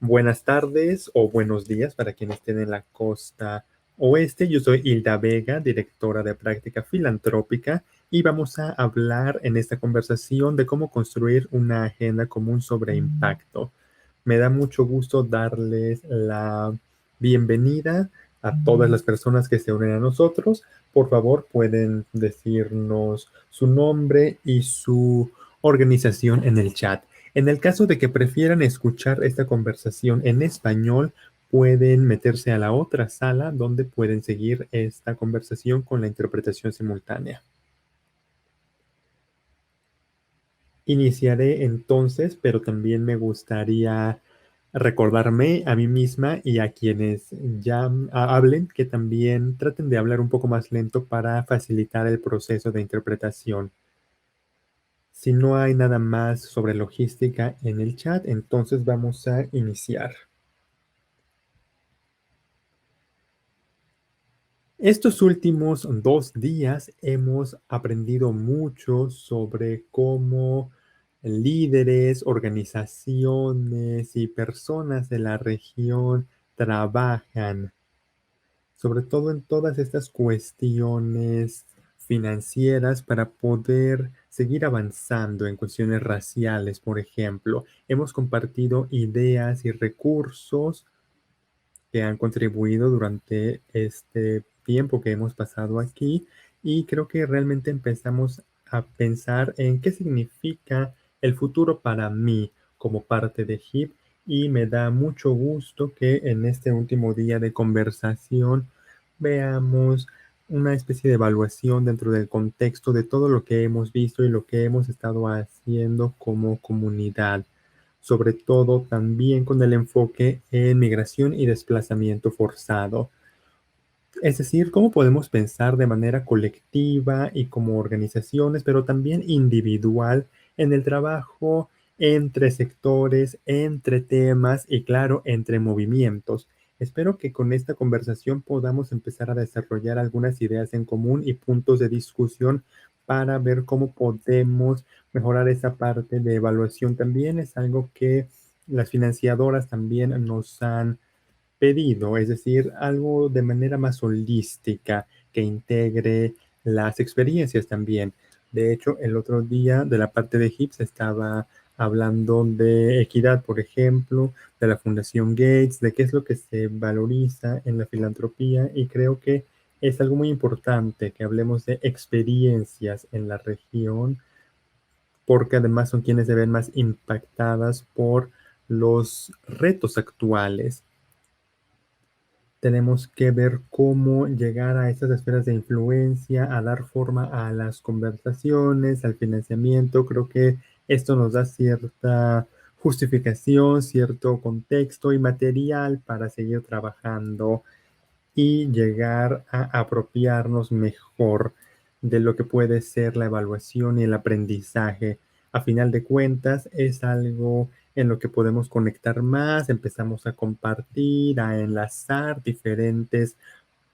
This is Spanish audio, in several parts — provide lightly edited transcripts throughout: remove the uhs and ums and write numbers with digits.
Buenas tardes o buenos días para quienes estén en la costa oeste. Yo soy Hilda Vega, directora de práctica filantrópica, y vamos a hablar en esta conversación de cómo construir una agenda común sobre impacto. Me da mucho gusto darles la bienvenida a todas las personas que se unen a nosotros. Por favor, pueden decirnos su nombre y su organización en el chat. En el caso de que prefieran escuchar esta conversación en español, pueden meterse a la otra sala donde pueden seguir esta conversación con la interpretación simultánea. Iniciaré entonces, pero también me gustaría recordarme a mí misma y a quienes ya hablen que también traten de hablar un poco más lento para facilitar el proceso de interpretación. Si no hay nada más sobre logística en el chat, entonces vamos a iniciar. Estos últimos 2 días hemos aprendido mucho sobre cómo líderes, organizaciones y personas de la región trabajan, sobre todo en todas estas cuestiones financieras para poder seguir avanzando en cuestiones raciales, por ejemplo. Hemos compartido ideas y recursos que han contribuido durante este tiempo que hemos pasado aquí, y creo que realmente empezamos a pensar en qué significa el futuro para mí como parte de HIP, y me da mucho gusto que en este último día de conversación veamos una especie de evaluación dentro del contexto de todo lo que hemos visto y lo que hemos estado haciendo como comunidad, sobre todo también con el enfoque en migración y desplazamiento forzado. Es decir, cómo podemos pensar de manera colectiva y como organizaciones, pero también individual en el trabajo entre sectores, entre temas y, claro, entre movimientos. Espero que con esta conversación podamos empezar a desarrollar algunas ideas en común y puntos de discusión para ver cómo podemos mejorar esa parte de evaluación. También es algo que las financiadoras también nos han pedido, es decir, algo de manera más holística que integre las experiencias también. De hecho, el otro día de la parte de HIPS estaba hablando de equidad, por ejemplo, de la Fundación Gates, de qué es lo que se valoriza en la filantropía, y creo que es algo muy importante que hablemos de experiencias en la región, porque además son quienes se ven más impactadas por los retos actuales. Tenemos que ver cómo llegar a estas esferas de influencia, a dar forma a las conversaciones, al financiamiento. Creo que esto nos da cierta justificación, cierto contexto y material para seguir trabajando y llegar a apropiarnos mejor de lo que puede ser la evaluación y el aprendizaje. A final de cuentas, es algo en lo que podemos conectar más, empezamos a compartir, a enlazar diferentes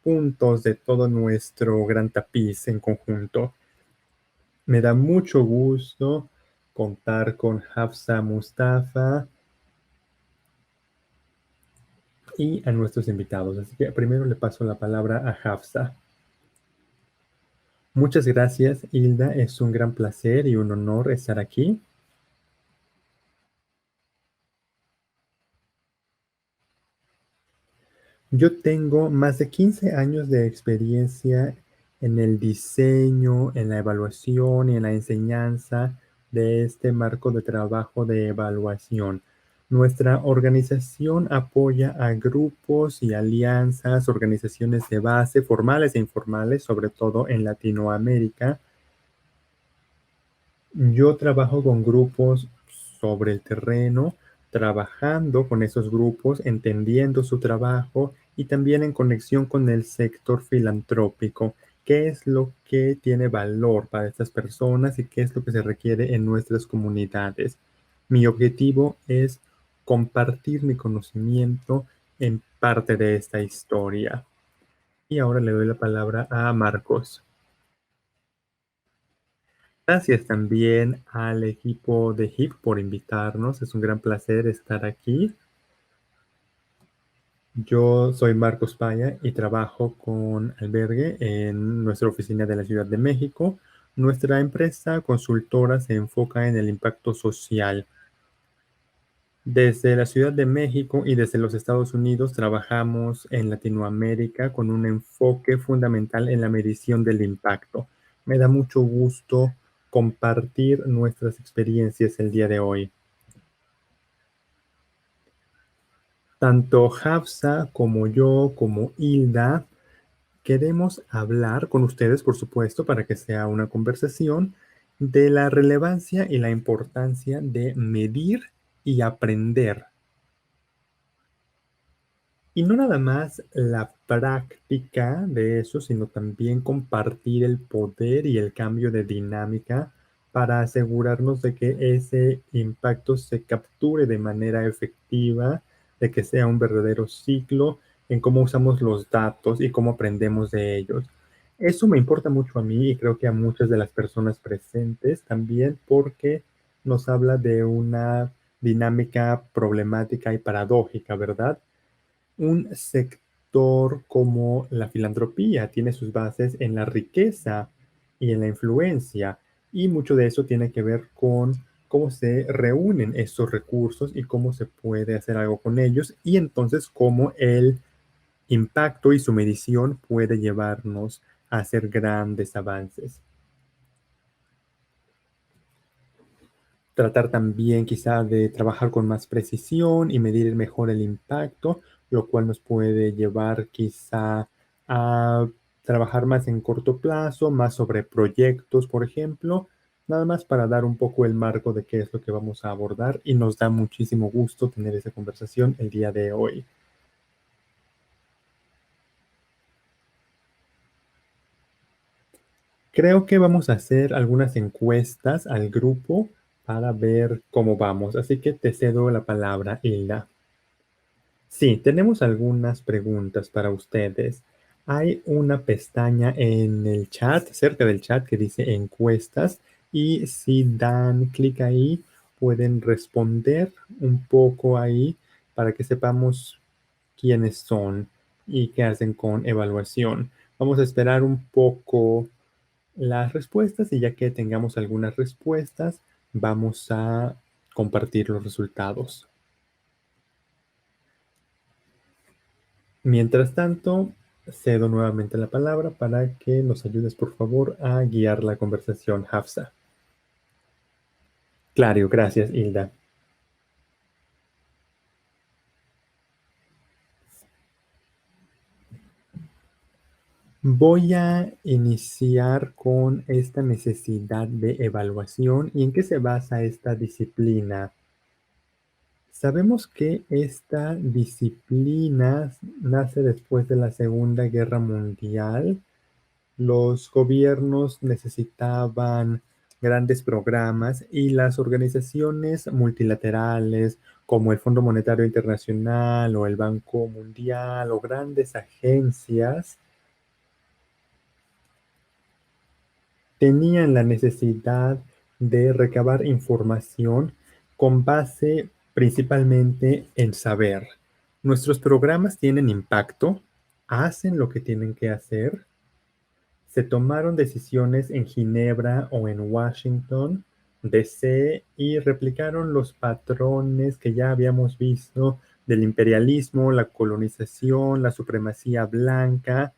puntos de todo nuestro gran tapiz en conjunto. Me da mucho gusto contar con Hafsa Mustafa y a nuestros invitados. Así que primero le paso la palabra a Hafsa. Muchas gracias, Hilda. Es un gran placer y un honor estar aquí. Yo tengo más de 15 años de experiencia en el diseño, en la evaluación y en la enseñanza de este marco de trabajo de evaluación. Nuestra organización apoya a grupos y alianzas, organizaciones de base, formales e informales, sobre todo en Latinoamérica. Yo trabajo con grupos sobre el terreno, trabajando con esos grupos, entendiendo su trabajo y también en conexión con el sector filantrópico. ¿Qué es lo que tiene valor para estas personas y qué es lo que se requiere en nuestras comunidades? Mi objetivo es compartir mi conocimiento en parte de esta historia. Y ahora le doy la palabra a Marcos. Gracias también al equipo de HIP por invitarnos. Es un gran placer estar aquí. Yo soy Marcos Paya y trabajo con Albergue en nuestra oficina de la Ciudad de México. Nuestra empresa consultora se enfoca en el impacto social. Desde la Ciudad de México y desde los Estados Unidos trabajamos en Latinoamérica con un enfoque fundamental en la medición del impacto. Me da mucho gusto compartir nuestras experiencias el día de hoy. Tanto Hafsa como yo, como Hilda, queremos hablar con ustedes, por supuesto, para que sea una conversación de la relevancia y la importancia de medir y aprender. Y no nada más la práctica de eso, sino también compartir el poder y el cambio de dinámica para asegurarnos de que ese impacto se capture de manera efectiva, de que sea un verdadero ciclo en cómo usamos los datos y cómo aprendemos de ellos. Eso me importa mucho a mí y creo que a muchas de las personas presentes también porque nos habla de una dinámica problemática y paradójica, ¿verdad? Un sector como la filantropía tiene sus bases en la riqueza y en la influencia, y mucho de eso tiene que ver con cómo se reúnen estos recursos y cómo se puede hacer algo con ellos, y entonces cómo el impacto y su medición puede llevarnos a hacer grandes avances. Tratar también quizá de trabajar con más precisión y medir mejor el impacto, lo cual nos puede llevar quizá a trabajar más en corto plazo, más sobre proyectos, por ejemplo, nada más para dar un poco el marco de qué es lo que vamos a abordar y nos da muchísimo gusto tener esa conversación el día de hoy. Creo que vamos a hacer algunas encuestas al grupo para ver cómo vamos, así que te cedo la palabra, Hilda. Sí, tenemos algunas preguntas para ustedes. Hay una pestaña en el chat, cerca del chat, que dice encuestas y si dan clic ahí, pueden responder un poco ahí para que sepamos quiénes son y qué hacen con evaluación. Vamos a esperar un poco las respuestas y ya que tengamos algunas respuestas, vamos a compartir los resultados. Mientras tanto, cedo nuevamente la palabra para que nos ayudes, por favor, a guiar la conversación, Hafsa. Claro, gracias, Hilda. Voy a iniciar con esta necesidad de evaluación y en qué se basa esta disciplina. Sabemos que esta disciplina nace después de la Segunda Guerra Mundial. Los gobiernos necesitaban grandes programas y las organizaciones multilaterales como el Fondo Monetario Internacional o el Banco Mundial o grandes agencias tenían la necesidad de recabar información con base principalmente en saber. Nuestros programas tienen impacto, hacen lo que tienen que hacer. Se tomaron decisiones en Ginebra o en Washington, D.C. y replicaron los patrones que ya habíamos visto del imperialismo, la colonización, la supremacía blanca,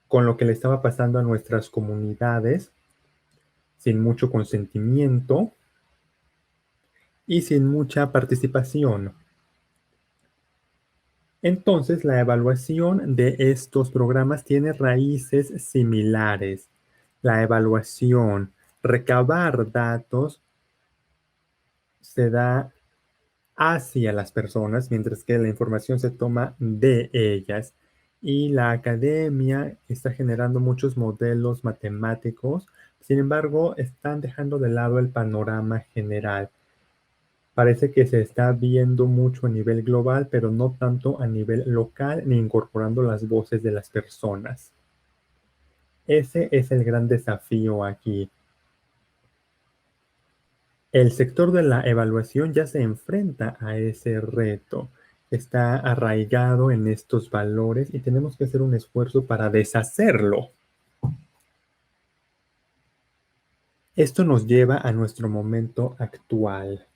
con lo que le estaba pasando a nuestras comunidades, sin mucho consentimiento y sin mucha participación. Entonces, la evaluación de estos programas tiene raíces similares. La evaluación, recabar datos, se da hacia las personas, mientras que la información se toma de ellas. Y la academia está generando muchos modelos matemáticos, sin embargo, están dejando de lado el panorama general. Parece que se está viendo mucho a nivel global, pero no tanto a nivel local ni incorporando las voces de las personas. Ese es el gran desafío aquí. El sector de la evaluación ya se enfrenta a ese reto, está arraigado en estos valores y tenemos que hacer un esfuerzo para deshacerlo. Esto nos lleva a nuestro momento actual.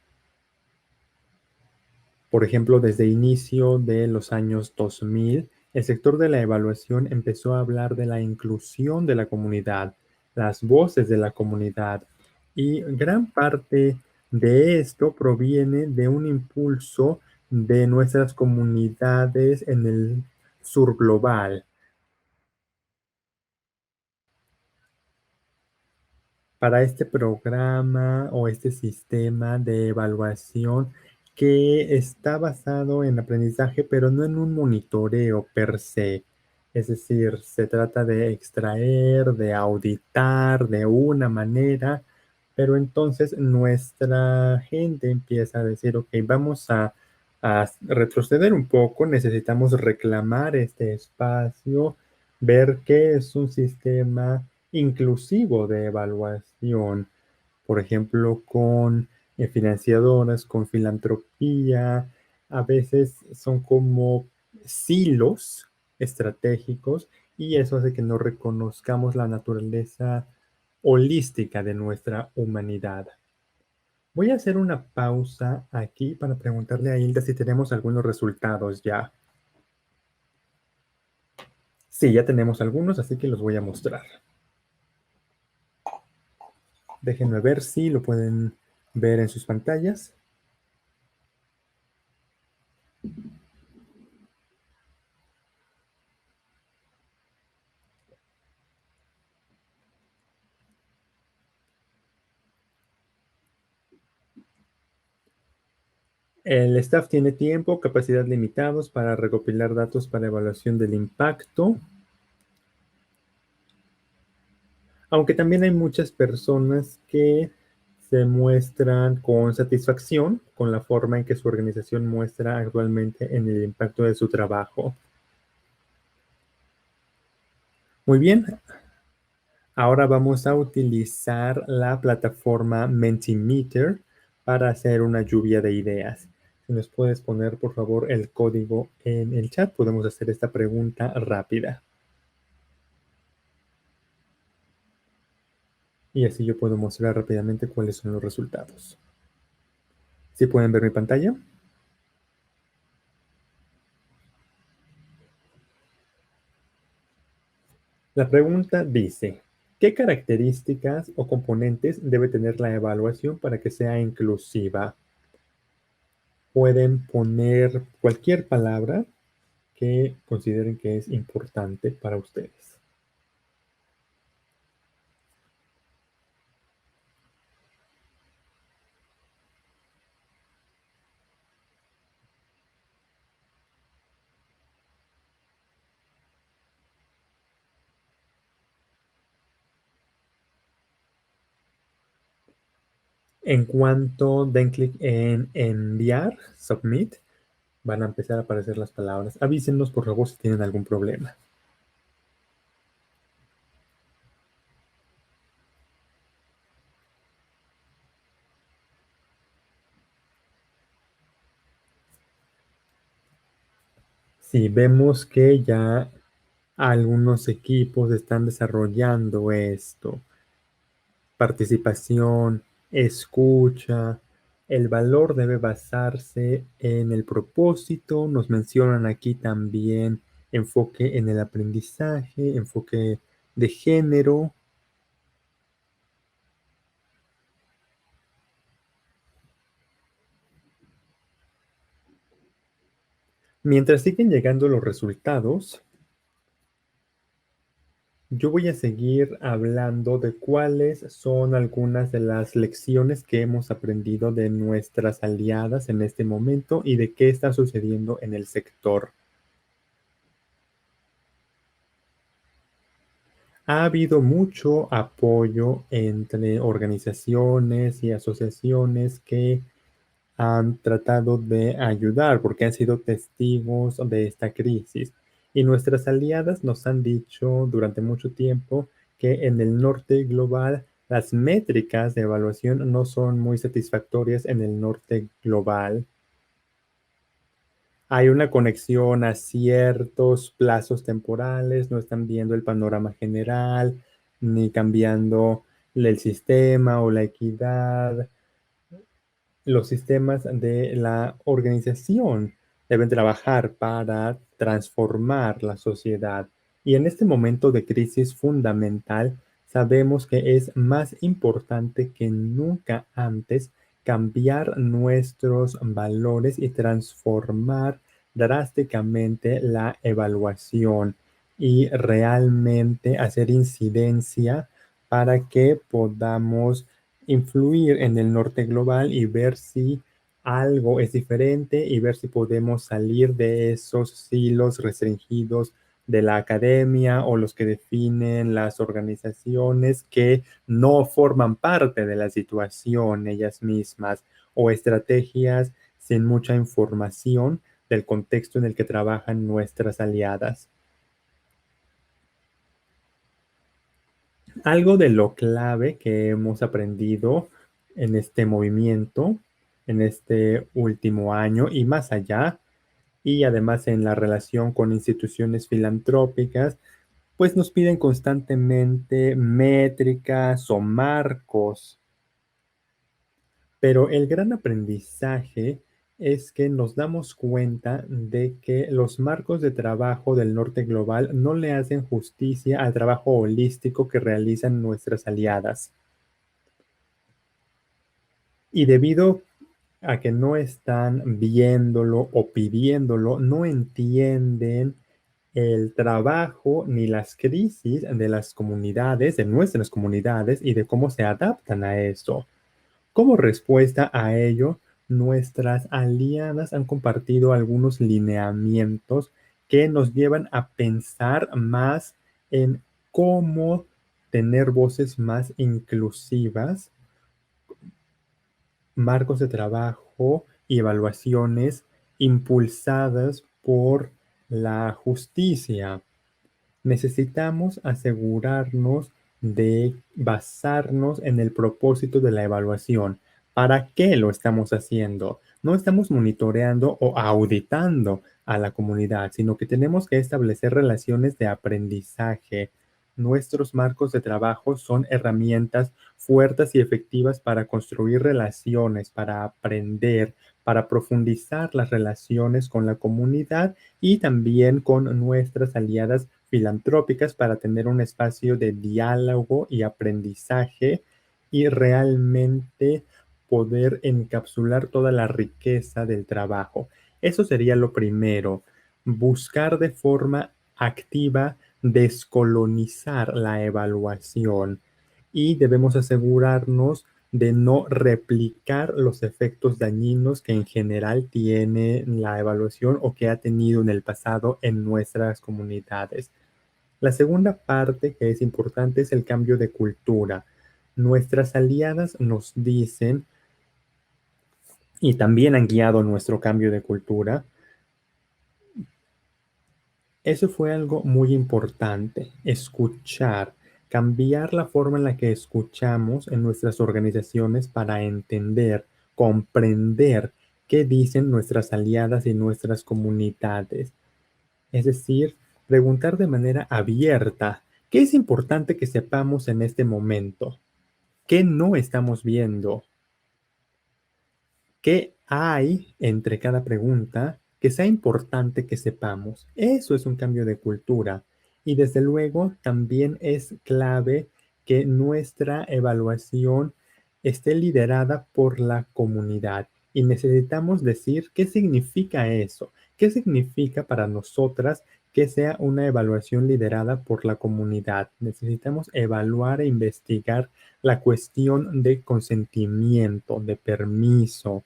Por ejemplo, desde inicio de los años 2000, el sector de la evaluación empezó a hablar de la inclusión de la comunidad, las voces de la comunidad, y gran parte de esto proviene de un impulso de nuestras comunidades en el sur global. Para este programa o este sistema de evaluación que está basado en aprendizaje, pero no en un monitoreo per se. Es decir, se trata de extraer, de auditar de una manera, pero entonces nuestra gente empieza a decir, ok, vamos a retroceder un poco, necesitamos reclamar este espacio, ver qué es un sistema inclusivo de evaluación, por ejemplo, con financiadoras, con filantropía, a veces son como silos estratégicos y eso hace que no reconozcamos la naturaleza holística de nuestra humanidad. Voy a hacer una pausa aquí para preguntarle a Hilda si tenemos algunos resultados ya. Sí, ya tenemos algunos, así que los voy a mostrar. Déjenme ver si lo pueden ver en sus pantallas. El staff tiene tiempo, capacidad limitados para recopilar datos para evaluación del impacto, aunque también hay muchas personas que se muestran con satisfacción con la forma en que su organización muestra actualmente en el impacto de su trabajo. Muy bien, ahora vamos a utilizar la plataforma Mentimeter para hacer una lluvia de ideas. Si nos puedes poner, por favor, el código en el chat, podemos hacer esta pregunta rápida. Y así yo puedo mostrar rápidamente cuáles son los resultados. ¿Sí pueden ver mi pantalla? La pregunta dice, ¿qué características o componentes debe tener la evaluación para que sea inclusiva? Pueden poner cualquier palabra que consideren que es importante para ustedes. En cuanto den clic en enviar, submit, van a empezar a aparecer las palabras. Avísenos por favor si tienen algún problema. Si vemos que ya algunos equipos están desarrollando esto, participación, escucha, el valor debe basarse en el propósito, nos mencionan aquí también enfoque en el aprendizaje, enfoque de género. Mientras siguen llegando los resultados, yo voy a seguir hablando de cuáles son algunas de las lecciones que hemos aprendido de nuestras aliadas en este momento y de qué está sucediendo en el sector. Ha habido mucho apoyo entre organizaciones y asociaciones que han tratado de ayudar porque han sido testigos de esta crisis. Y nuestras aliadas nos han dicho durante mucho tiempo que en el norte global Las métricas de evaluación no son muy satisfactorias en el norte global. Hay una conexión a ciertos plazos temporales, no están viendo el panorama general, ni cambiando el sistema o la equidad. Los sistemas de la organización deben trabajar para transformar la sociedad. Y en este momento de crisis fundamental, sabemos que es más importante que nunca antes cambiar nuestros valores y transformar drásticamente la evaluación y realmente hacer incidencia para que podamos influir en el norte global y ver si algo es diferente y ver si podemos salir de esos silos restringidos de la academia o los que definen las organizaciones que no forman parte de la situación ellas mismas o estrategias sin mucha información del contexto en el que trabajan nuestras aliadas. Algo de lo clave que hemos aprendido en este movimiento, en este último año y más allá, y además en la relación con instituciones filantrópicas, pues nos piden constantemente métricas o marcos, pero el gran aprendizaje es que nos damos cuenta de que los marcos de trabajo del norte global no le hacen justicia al trabajo holístico que realizan nuestras aliadas. Y debido a que no están viéndolo o pidiéndolo, no entienden el trabajo ni las crisis de las comunidades, de nuestras comunidades y de cómo se adaptan a eso. Como respuesta a ello, nuestras aliadas han compartido algunos lineamientos que nos llevan a pensar más en cómo tener voces más inclusivas, marcos de trabajo y evaluaciones impulsadas por la justicia. Necesitamos asegurarnos de basarnos en el propósito de la evaluación. ¿Para qué lo estamos haciendo? No estamos monitoreando o auditando a la comunidad, sino que tenemos que establecer relaciones de aprendizaje. Nuestros marcos de trabajo son herramientas fuertes y efectivas para construir relaciones, para aprender, para profundizar las relaciones con la comunidad y también con nuestras aliadas filantrópicas para tener un espacio de diálogo y aprendizaje y realmente poder encapsular toda la riqueza del trabajo. Eso sería lo primero, buscar de forma activa descolonizar la evaluación y debemos asegurarnos de no replicar los efectos dañinos que en general tiene la evaluación o que ha tenido en el pasado en nuestras comunidades. La segunda parte que es importante es el cambio de cultura. Nuestras aliadas nos dicen, y también han guiado nuestro cambio de cultura, eso fue algo muy importante, escuchar, cambiar la forma en la que escuchamos en nuestras organizaciones para entender, comprender qué dicen nuestras aliadas y nuestras comunidades. Es decir, preguntar de manera abierta, ¿qué es importante que sepamos en este momento? ¿Qué no estamos viendo? ¿Qué hay entre cada pregunta que sea importante que sepamos? Eso es un cambio de cultura. Y desde luego también es clave que nuestra evaluación esté liderada por la comunidad. Y necesitamos decir qué significa eso, qué significa para nosotras que sea una evaluación liderada por la comunidad. Necesitamos evaluar e investigar la cuestión de consentimiento, de permiso,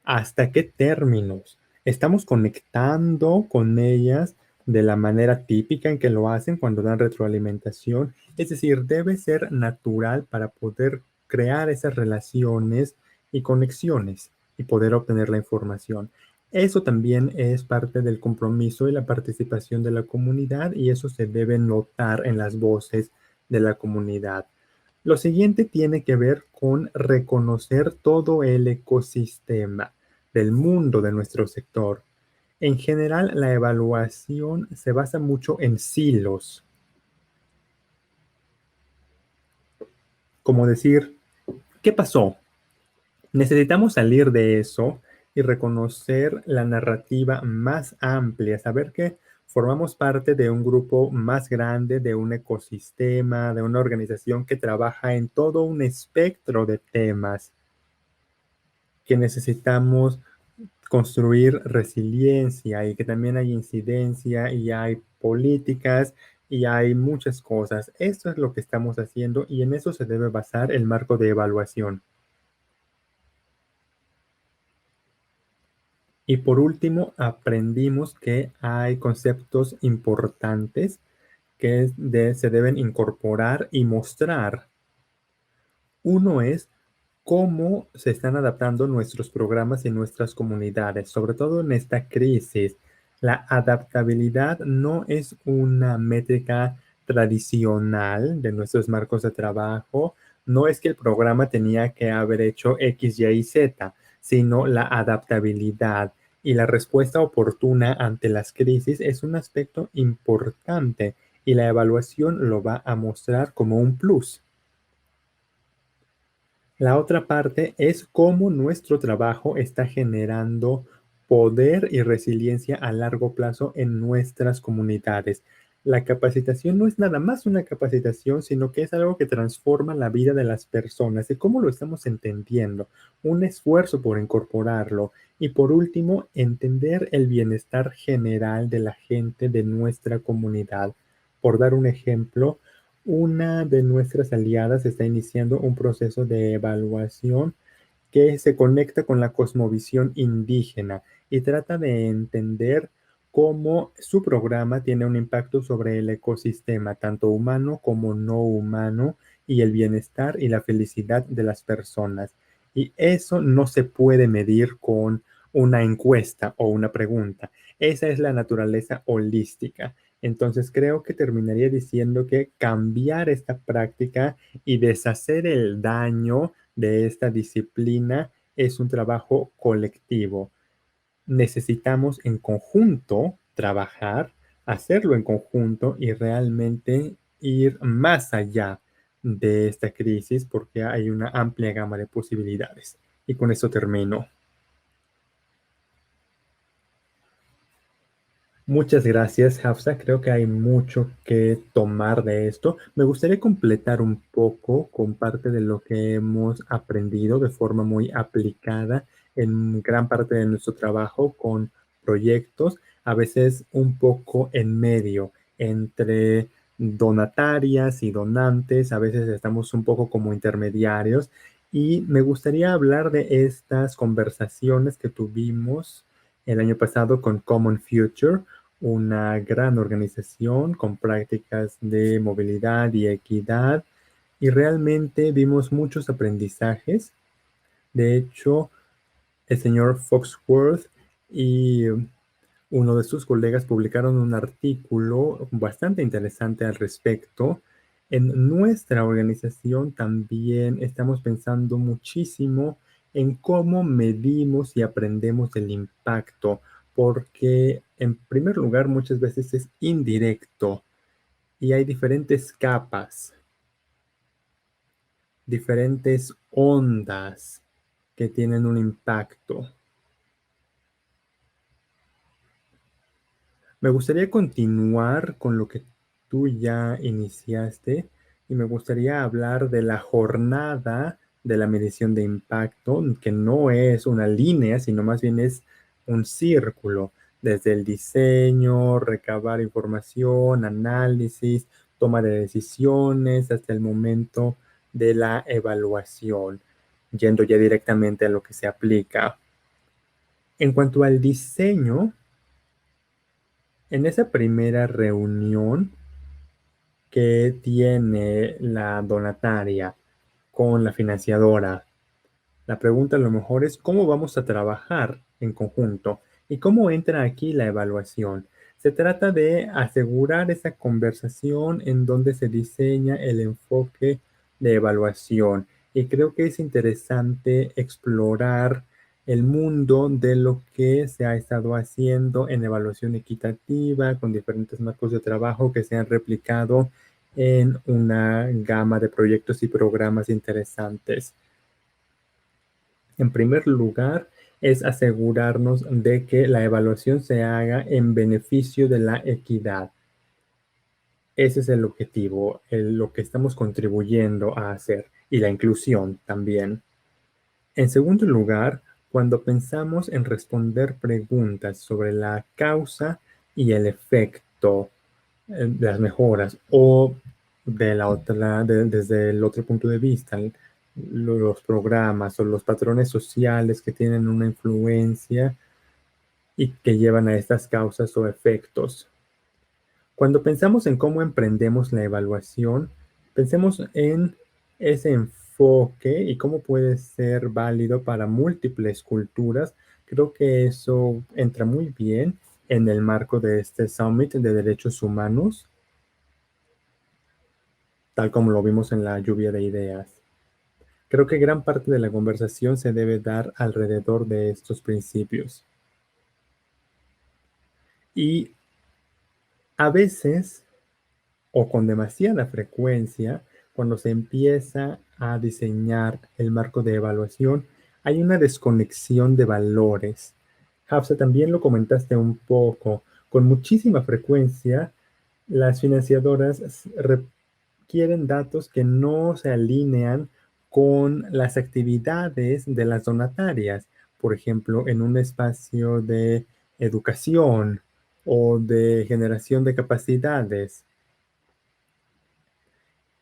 ¿hasta qué términos? ¿Estamos conectando con ellas de la manera típica en que lo hacen cuando dan retroalimentación? Es decir, debe ser natural para poder crear esas relaciones y conexiones y poder obtener la información. Eso también es parte del compromiso y la participación de la comunidad y eso se debe notar en las voces de la comunidad. Lo siguiente tiene que ver con reconocer todo el ecosistema del mundo de nuestro sector. En general, la evaluación se basa mucho en silos, como decir, ¿qué pasó? Necesitamos salir de eso y reconocer la narrativa más amplia, saber que formamos parte de un grupo más grande, de un ecosistema, de una organización que trabaja en todo un espectro de temas, que necesitamos construir resiliencia y que también hay incidencia y hay políticas y hay muchas cosas. Esto es lo que estamos haciendo y en eso se debe basar el marco de evaluación. Y por último, aprendimos que hay conceptos importantes que se deben incorporar y mostrar. Uno es cómo se están adaptando nuestros programas y nuestras comunidades, sobre todo en esta crisis. La adaptabilidad no es una métrica tradicional de nuestros marcos de trabajo. No es que el programa tenía que haber hecho X, Y y Z, sino la adaptabilidad y la respuesta oportuna ante las crisis es un aspecto importante y la evaluación lo va a mostrar como un plus. La otra parte es cómo nuestro trabajo está generando poder y resiliencia a largo plazo en nuestras comunidades. La capacitación no es nada más una capacitación, sino que es algo que transforma la vida de las personas y cómo lo estamos entendiendo, un esfuerzo por incorporarlo y por último, entender el bienestar general de la gente de nuestra comunidad. Por dar un ejemplo, una de nuestras aliadas está iniciando un proceso de evaluación que se conecta con la cosmovisión indígena y trata de entender cómo su programa tiene un impacto sobre el ecosistema, tanto humano como no humano, y el bienestar y la felicidad de las personas. Y eso no se puede medir con una encuesta o una pregunta. Esa es la naturaleza holística. Entonces creo que terminaría diciendo que cambiar esta práctica y deshacer el daño de esta disciplina es un trabajo colectivo. Necesitamos en conjunto trabajar, hacerlo en conjunto y realmente ir más allá de esta crisis porque hay una amplia gama de posibilidades. Y con eso termino. Muchas gracias, Hafsa. Creo que hay mucho que tomar de esto. Me gustaría completar un poco con parte de lo que hemos aprendido de forma muy aplicada en gran parte de nuestro trabajo con proyectos, a veces un poco en medio entre donatarias y donantes, a veces estamos un poco como intermediarios y me gustaría hablar de estas conversaciones que tuvimos el año pasado con Common Future, una gran organización con prácticas de movilidad y equidad y realmente vimos muchos aprendizajes. De hecho, el señor Foxworth y uno de sus colegas publicaron un artículo bastante interesante al respecto. En nuestra organización también estamos pensando muchísimo en cómo medimos y aprendemos el impacto, porque en primer lugar muchas veces es indirecto y hay diferentes capas, diferentes ondas que tienen un impacto. Me gustaría continuar con lo que tú ya iniciaste y me gustaría hablar de la jornada de la medición de impacto, que no es una línea, sino más bien es un círculo, desde el diseño, recabar información, análisis, toma de decisiones, hasta el momento de la evaluación, yendo ya directamente a lo que se aplica. En cuanto al diseño, en esa primera reunión que tiene la donataria con la financiadora, la pregunta a lo mejor es cómo vamos a trabajar en conjunto y cómo entra aquí la evaluación. Se trata de asegurar esa conversación en donde se diseña el enfoque de evaluación. Y creo que es interesante explorar el mundo de lo que se ha estado haciendo en evaluación equitativa con diferentes marcos de trabajo que se han replicado en una gama de proyectos y programas interesantes. En primer lugar, es asegurarnos de que la evaluación se haga en beneficio de la equidad. Ese es el objetivo, lo que estamos contribuyendo a hacer, y la inclusión también. En segundo lugar, cuando pensamos en responder preguntas sobre la causa y el efecto de las mejoras o de la otra, desde el otro punto de vista, los programas o los patrones sociales que tienen una influencia y que llevan a estas causas o efectos. Cuando pensamos en cómo emprendemos la evaluación, pensemos en ese enfoque y cómo puede ser válido para múltiples culturas. Creo que eso entra muy bien en el marco de este Summit de Derechos Humanos, tal como lo vimos en la lluvia de ideas. Creo que gran parte de la conversación se debe dar alrededor de estos principios. Y a veces, o con demasiada frecuencia, cuando se empieza a diseñar el marco de evaluación, hay una desconexión de valores. Hafsa, también lo comentaste un poco. Con muchísima frecuencia, las financiadoras quieren datos que no se alinean con las actividades de las donatarias, por ejemplo, en un espacio de educación o de generación de capacidades.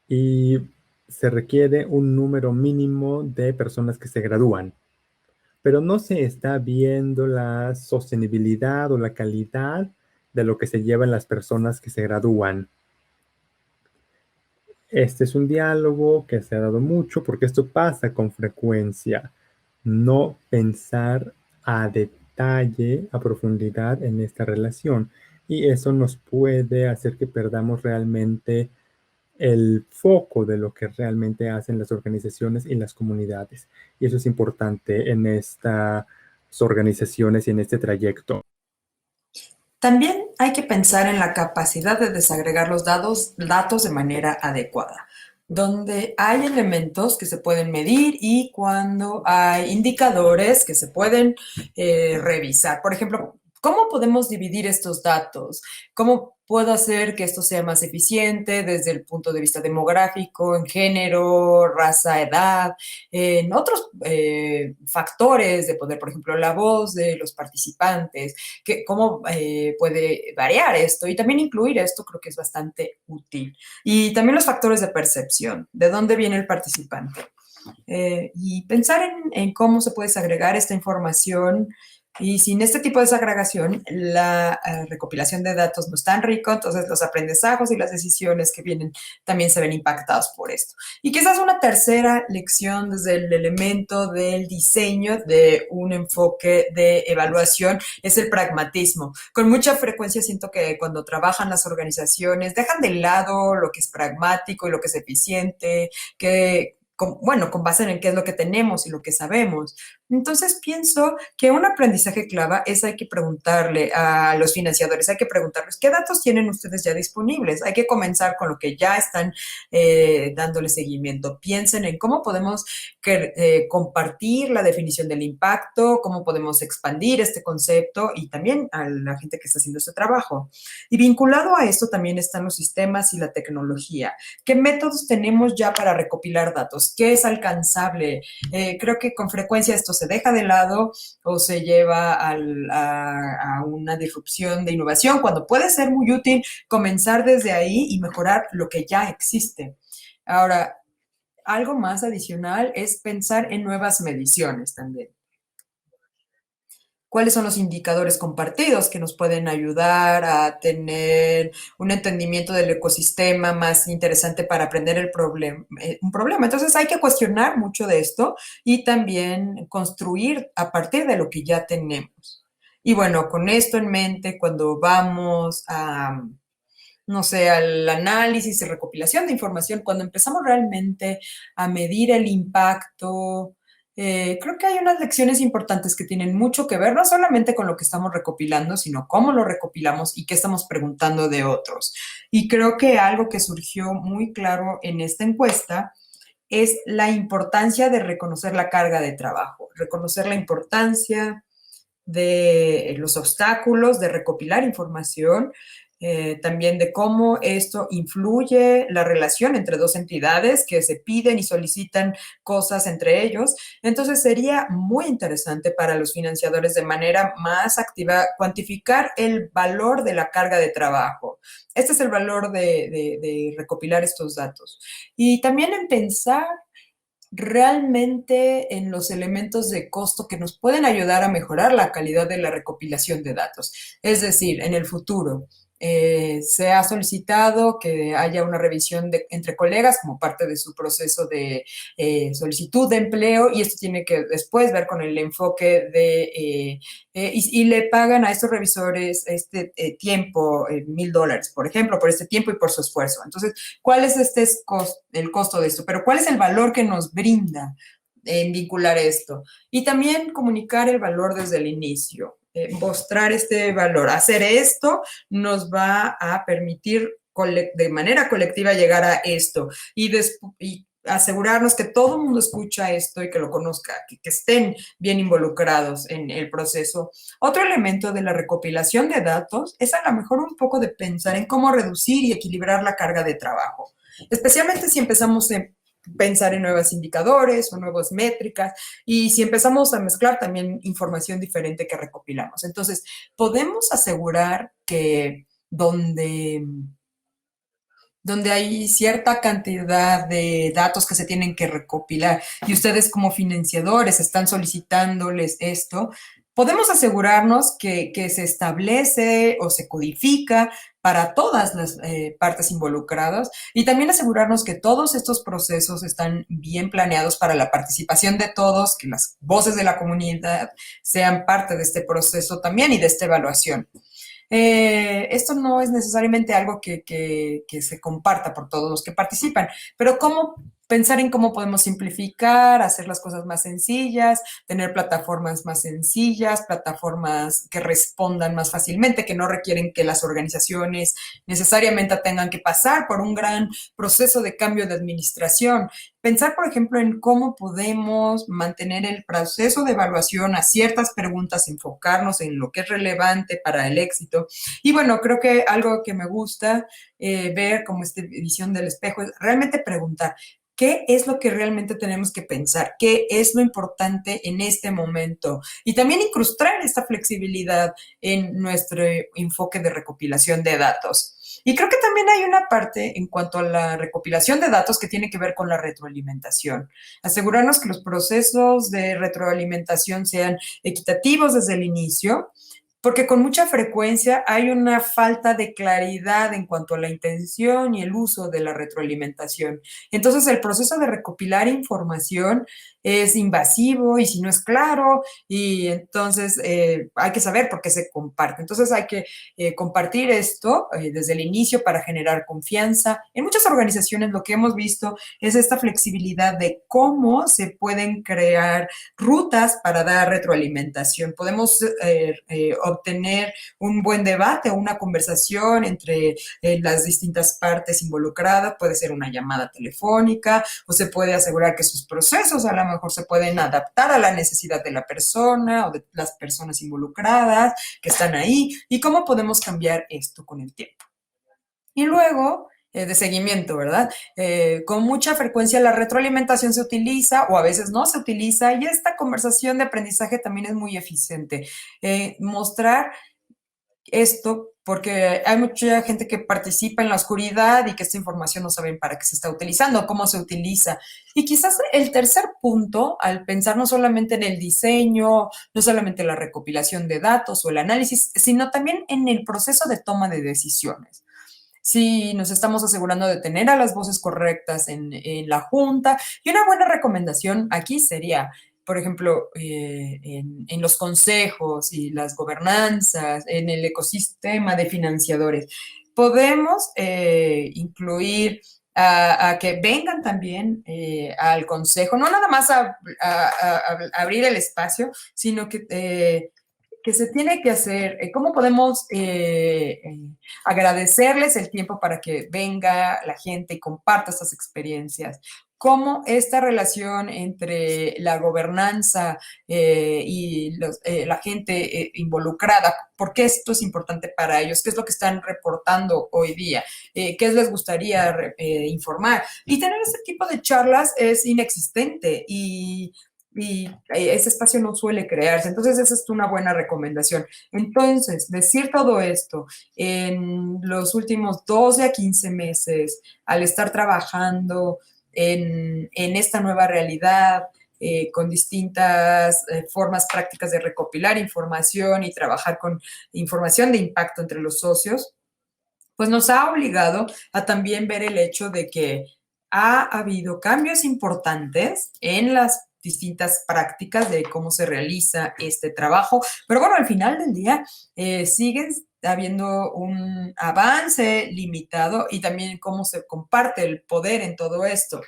Y se requiere un número mínimo de personas que se gradúan, pero no se está viendo la sostenibilidad o la calidad de lo que se llevan las personas que se gradúan. Este es un diálogo que se ha dado mucho porque esto pasa con frecuencia. No pensar a detalle, a profundidad en esta relación. Y eso nos puede hacer que perdamos realmente el foco de lo que realmente hacen las organizaciones y las comunidades. Y eso es importante en estas organizaciones y en este trayecto. También hay que pensar en la capacidad de desagregar los datos de manera adecuada, donde hay elementos que se pueden medir y cuando hay indicadores que se pueden revisar. Por ejemplo, ¿cómo podemos dividir estos datos? ¿Cómo puedo hacer que esto sea más eficiente desde el punto de vista demográfico, en género, raza, edad, en otros factores de poder, por ejemplo, la voz de los participantes? Cómo puede variar esto y también incluir esto creo que es bastante útil. Y también los factores de percepción, de dónde viene el participante. Y pensar en cómo se puede agregar esta información y sin este tipo de desagregación, la recopilación de datos no es tan rico, entonces los aprendizajes y las decisiones que vienen también se ven impactados por esto. Y quizás una tercera lección desde el elemento del diseño de un enfoque de evaluación es el pragmatismo. Con mucha frecuencia siento que cuando trabajan las organizaciones dejan de lado lo que es pragmático y lo que es eficiente, que con base en qué es lo que tenemos y lo que sabemos. Entonces pienso que un aprendizaje clave es hay que preguntarle a los financiadores, hay que preguntarles qué datos tienen ustedes ya disponibles. Hay que comenzar con lo que ya están dándole seguimiento. Piensen en cómo podemos compartir la definición del impacto, cómo podemos expandir este concepto y también a la gente que está haciendo este trabajo. Y vinculado a esto también están los sistemas y la tecnología. ¿Qué métodos tenemos ya para recopilar datos? ¿Qué es alcanzable? Creo que con frecuencia esto se deja de lado o se lleva a una disrupción de innovación, cuando puede ser muy útil comenzar desde ahí y mejorar lo que ya existe. Ahora, algo más adicional es pensar en nuevas mediciones también. ¿Cuáles son los indicadores compartidos que nos pueden ayudar a tener un entendimiento del ecosistema más interesante para aprender un problema? Entonces hay que cuestionar mucho de esto y también construir a partir de lo que ya tenemos. Y bueno, con esto en mente, cuando vamos a no sé, al análisis y recopilación de información, cuando empezamos realmente a medir el impacto, creo que hay unas lecciones importantes que tienen mucho que ver, no solamente con lo que estamos recopilando, sino cómo lo recopilamos y qué estamos preguntando de otros. Y creo que algo que surgió muy claro en esta encuesta es la importancia de reconocer la carga de trabajo, reconocer la importancia de los obstáculos, de recopilar información, también de cómo esto influye la relación entre dos entidades que se piden y solicitan cosas entre ellos. Entonces sería muy interesante para los financiadores de manera más activa cuantificar el valor de la carga de trabajo. Este es el valor de recopilar estos datos. Y también en pensar realmente en los elementos de costo que nos pueden ayudar a mejorar la calidad de la recopilación de datos. Es decir, en el futuro, se ha solicitado que haya una revisión entre colegas como parte de su proceso de solicitud de empleo y esto tiene que después ver con el enfoque de, y le pagan a estos revisores este tiempo, $1,000, por ejemplo, por este tiempo y por su esfuerzo. Entonces, ¿cuál es el costo de esto? Pero ¿cuál es el valor que nos brinda en vincular esto? Y también comunicar el valor desde el inicio, mostrar este valor. Hacer esto nos va a permitir de manera colectiva llegar a esto y asegurarnos que todo el mundo escucha esto y que lo conozca, que estén bien involucrados en el proceso. Otro elemento de la recopilación de datos es a lo mejor un poco de pensar en cómo reducir y equilibrar la carga de trabajo, especialmente si empezamos a pensar en nuevos indicadores o nuevas métricas y si empezamos a mezclar también información diferente que recopilamos. Entonces, podemos asegurar que donde hay cierta cantidad de datos que se tienen que recopilar y ustedes como financiadores están solicitándoles esto, podemos asegurarnos que se establece o se codifica para todas las partes involucradas y también asegurarnos que todos estos procesos están bien planeados para la participación de todos, que las voces de la comunidad sean parte de este proceso también y de esta evaluación. Esto no es necesariamente algo que se comparta por todos los que participan, pero cómo pensar en cómo podemos simplificar, hacer las cosas más sencillas, tener plataformas más sencillas, plataformas que respondan más fácilmente, que no requieren que las organizaciones necesariamente tengan que pasar por un gran proceso de cambio de administración. Pensar, por ejemplo, en cómo podemos mantener el proceso de evaluación a ciertas preguntas, enfocarnos en lo que es relevante para el éxito. Y bueno, creo que algo que me gusta ver como esta visión del espejo es realmente preguntar, ¿qué es lo que realmente tenemos que pensar? ¿Qué es lo importante en este momento? Y también incrustar esta flexibilidad en nuestro enfoque de recopilación de datos. Y creo que también hay una parte en cuanto a la recopilación de datos que tiene que ver con la retroalimentación. Asegurarnos que los procesos de retroalimentación sean equitativos desde el inicio, porque con mucha frecuencia hay una falta de claridad en cuanto a la intención y el uso de la retroalimentación. Entonces, el proceso de recopilar información es invasivo y si no es claro, y entonces hay que saber por qué se comparte. Entonces, hay que compartir esto desde el inicio para generar confianza. En muchas organizaciones lo que hemos visto es esta flexibilidad de cómo se pueden crear rutas para dar retroalimentación. Podemos obtener un buen debate o una conversación entre las distintas partes involucradas. Puede ser una llamada telefónica o se puede asegurar que sus procesos a lo mejor se pueden adaptar a la necesidad de la persona o de las personas involucradas que están ahí y cómo podemos cambiar esto con el tiempo. Y luego, de seguimiento, ¿verdad? Con mucha frecuencia la retroalimentación se utiliza o a veces no se utiliza y esta conversación de aprendizaje también es muy eficiente. Mostrar esto porque hay mucha gente que participa en la oscuridad y que esta información no saben para qué se está utilizando, cómo se utiliza. Y quizás el tercer punto, al pensar no solamente en el diseño, no solamente en la recopilación de datos o el análisis, sino también en el proceso de toma de decisiones. Si nos estamos asegurando de tener a las voces correctas en la junta. Y una buena recomendación aquí sería, por ejemplo, en los consejos y las gobernanzas, en el ecosistema de financiadores. podemos incluir a que vengan también al consejo, no nada más a abrir el espacio, sino que se tiene que hacer, cómo podemos agradecerles el tiempo para que venga la gente y comparta estas experiencias. Cómo esta relación entre la gobernanza y la gente involucrada, por qué esto es importante para ellos, qué es lo que están reportando hoy día, qué les gustaría informar. Y tener ese tipo de charlas es inexistente y ese espacio no suele crearse. Entonces, esa es una buena recomendación. Entonces, decir todo esto en los últimos 12 a 15 meses, al estar trabajando en esta nueva realidad, con distintas formas prácticas de recopilar información y trabajar con información de impacto entre los socios, pues nos ha obligado a también ver el hecho de que ha habido cambios importantes en las distintas prácticas de cómo se realiza este trabajo, pero bueno, al final del día sigue habiendo un avance limitado y también cómo se comparte el poder en todo esto.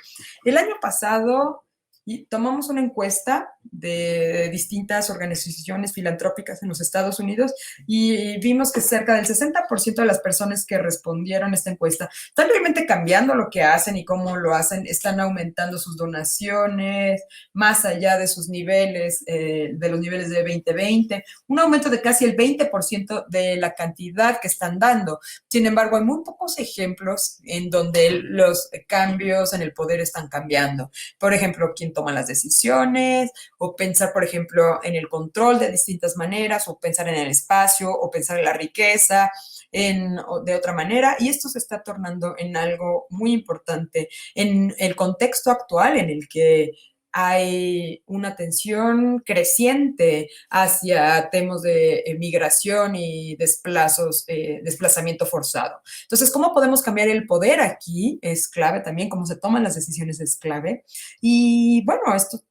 El año pasado tomamos una encuesta de distintas organizaciones filantrópicas en los Estados Unidos y vimos que cerca del 60% de las personas que respondieron a esta encuesta están realmente cambiando lo que hacen y cómo lo hacen, están aumentando sus donaciones más allá de sus niveles, de los niveles de 2020, un aumento de casi el 20% de la cantidad que están dando. Sin embargo, hay muy pocos ejemplos en donde los cambios en el poder están cambiando. Por ejemplo, quién toma las decisiones, o pensar, por ejemplo, en el control de distintas maneras, o pensar en el espacio, o pensar en la riqueza de otra manera. Y esto se está tornando en algo muy importante en el contexto actual en el que hay una tensión creciente hacia temas de migración y desplazamiento forzado. Entonces, ¿cómo podemos cambiar el poder aquí? Es clave también, cómo se toman las decisiones es clave. Y bueno, esto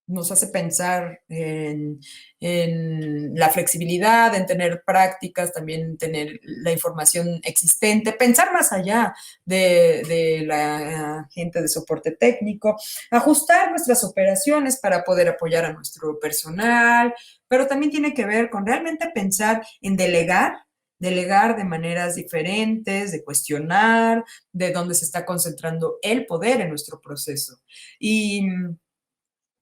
nos hace pensar en la flexibilidad, en tener prácticas, también tener la información existente, pensar más allá de la gente de soporte técnico, ajustar nuestras operaciones para poder apoyar a nuestro personal, pero también tiene que ver con realmente pensar en delegar de maneras diferentes, de cuestionar, de dónde se está concentrando el poder en nuestro proceso. Y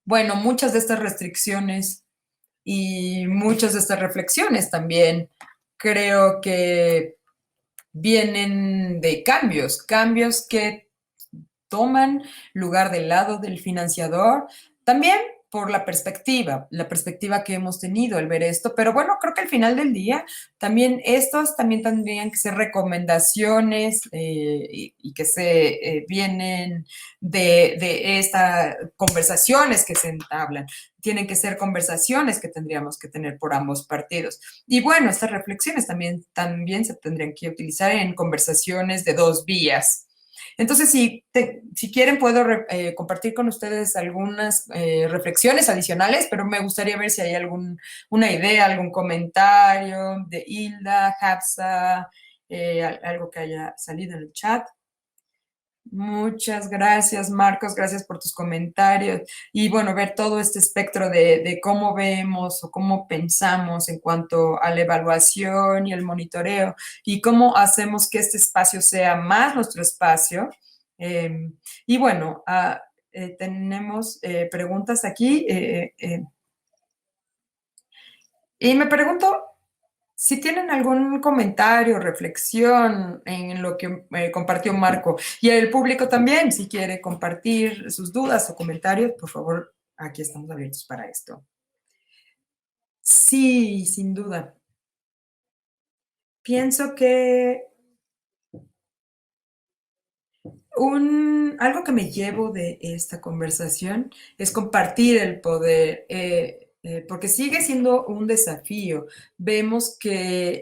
bueno, muchas de estas restricciones y muchas de estas reflexiones también creo que vienen de cambios que toman lugar del lado del financiador, también por la perspectiva que hemos tenido al ver esto, pero bueno, creo que al final del día también estos también tendrían que ser recomendaciones y que se vienen de estas conversaciones que se entablan. Tienen que ser conversaciones que tendríamos que tener por ambos partidos. Y bueno, estas reflexiones también se tendrían que utilizar en conversaciones de dos vías. Entonces, si quieren, puedo compartir con ustedes algunas reflexiones adicionales, pero me gustaría ver si hay una idea, algún comentario de Hilda, Hafsa, algo que haya salido en el chat. Muchas gracias, Marcos, gracias por tus comentarios. Y bueno, ver todo este espectro de cómo vemos o cómo pensamos en cuanto a la evaluación y el monitoreo y cómo hacemos que este espacio sea más nuestro espacio. Y bueno, tenemos preguntas aquí. Y me pregunto, si tienen algún comentario, reflexión en lo que compartió Marco y el público también, si quiere compartir sus dudas o comentarios, por favor, aquí estamos abiertos para esto. Sí, sin duda. Pienso que algo que me llevo de esta conversación es compartir el poder, porque sigue siendo un desafío. Vemos que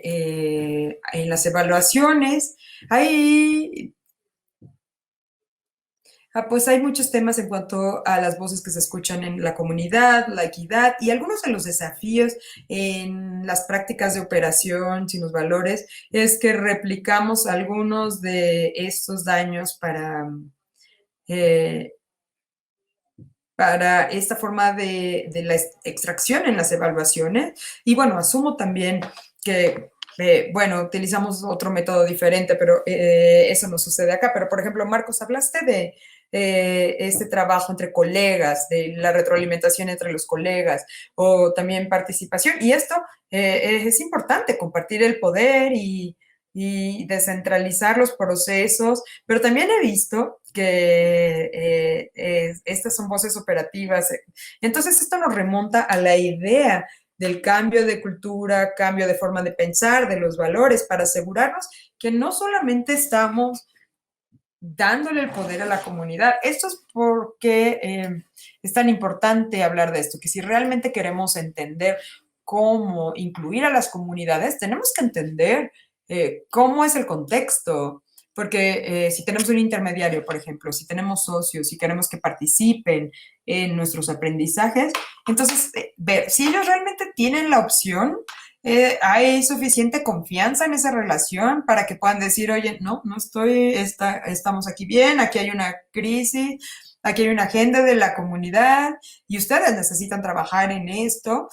en las evaluaciones hay Pues hay muchos temas en cuanto a las voces que se escuchan en la comunidad, la equidad y algunos de los desafíos en las prácticas de operación sin los valores es que replicamos algunos de estos daños eh, para esta forma de la extracción en las evaluaciones. Y bueno, asumo también que, bueno, utilizamos otro método diferente, pero eso no sucede acá. Pero, por ejemplo, Marcos, hablaste de este trabajo entre colegas, de la retroalimentación entre los colegas o también participación. Y esto es importante, compartir el poder y descentralizar los procesos, pero también he visto que estas son voces operativas. Entonces, esto nos remonta a la idea del cambio de cultura, cambio de forma de pensar, de los valores, para asegurarnos que no solamente estamos dándole el poder a la comunidad. Esto es porque es tan importante hablar de esto, que si realmente queremos entender cómo incluir a las comunidades, tenemos que entender cómo es el contexto, porque si tenemos un intermediario, por ejemplo, si tenemos socios, si queremos que participen en nuestros aprendizajes, entonces ver si ellos realmente tienen la opción, hay suficiente confianza en esa relación para que puedan decir, oye, no, no estoy, estamos aquí bien, aquí hay una crisis, aquí hay una agenda de la comunidad y ustedes necesitan trabajar en esto.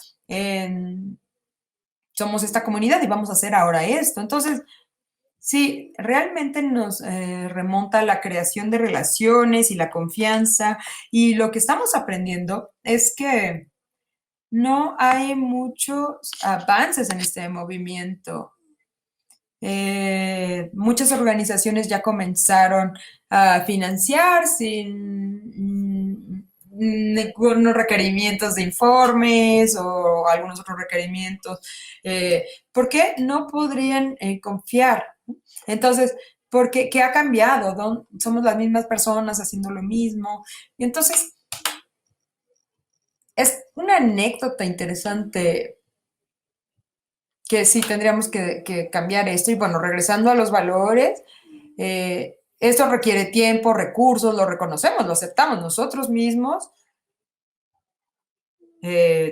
Somos esta comunidad y vamos a hacer ahora esto. Entonces, sí, realmente nos remonta a la creación de relaciones y la confianza. Y lo que estamos aprendiendo es que no hay muchos avances en este movimiento. Muchas organizaciones ya comenzaron a financiar sin ningunos requerimientos de informes o algunos otros requerimientos. ¿Por qué no podrían confiar? Entonces, porque ¿qué ha cambiado? Somos las mismas personas haciendo lo mismo. Y entonces, es una anécdota interesante que sí tendríamos que cambiar esto. Y bueno, regresando a los valores, esto requiere tiempo, recursos, lo reconocemos, lo aceptamos nosotros mismos.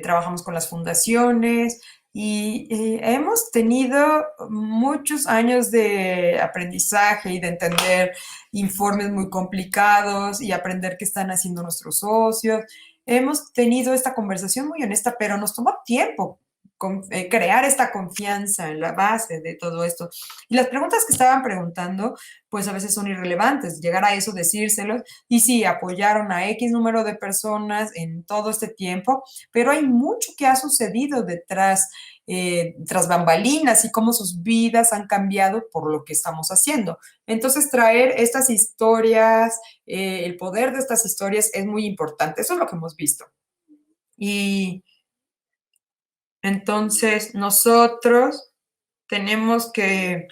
Trabajamos con las fundaciones y hemos tenido muchos años de aprendizaje y de entender informes muy complicados y aprender qué están haciendo nuestros socios. Hemos tenido esta conversación muy honesta, pero nos tomó tiempo crear esta confianza en la base de todo esto. Y las preguntas que estaban preguntando, pues a veces son irrelevantes. Llegar a eso, decírselos, y sí, apoyaron a X número de personas en todo este tiempo, pero hay mucho que ha sucedido detrás, tras bambalinas y cómo sus vidas han cambiado por lo que estamos haciendo. Entonces, traer estas historias, el poder de estas historias es muy importante. Eso es lo que hemos visto. Y entonces, nosotros tenemos que